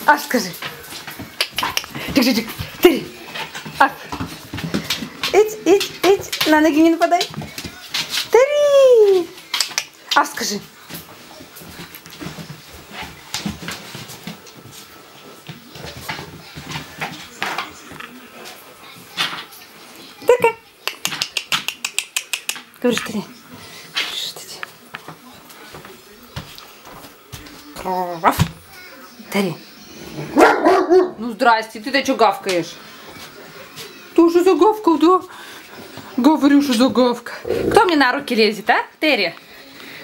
Аф, скажи. Тик-тик-тик. Терри. Аф. Эть. На ноги не нападай. Терри. Аф, скажи. Терка. Говоришь, Терри. Терри. Ну здрасте, ты-то что гавкаешь? Ты уже загавкал, да? Говорю, что загавка. Кто мне на руки лезет, а, Терри?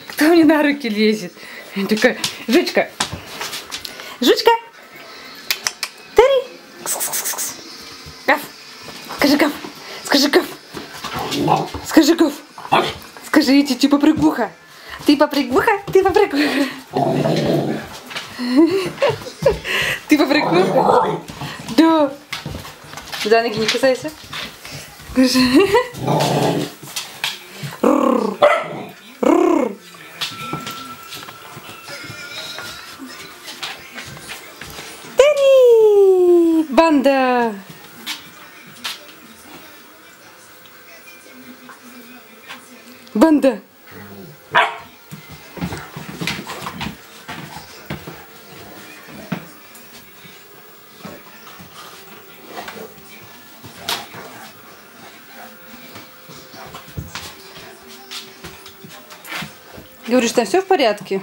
Кто мне на руки лезет? Я такая, жучка. Жучка. Терри. Гав. Скажи гав. Скажи гав. Скажи гав. Скажи, иди, ты попрыгуха. Ты попрыгуха? Ты попрыгуха. Ты попрыгуха? Да. За ноги не кусайся. Терри! Банда! Банда! Говоришь, там все в порядке?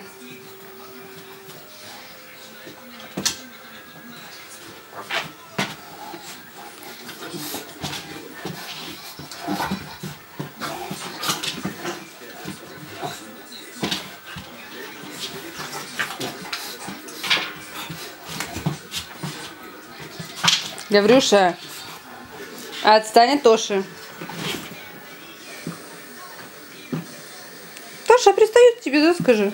Гаврюша, отстань от Тоши. Тоша пристает к тебе, да, скажи?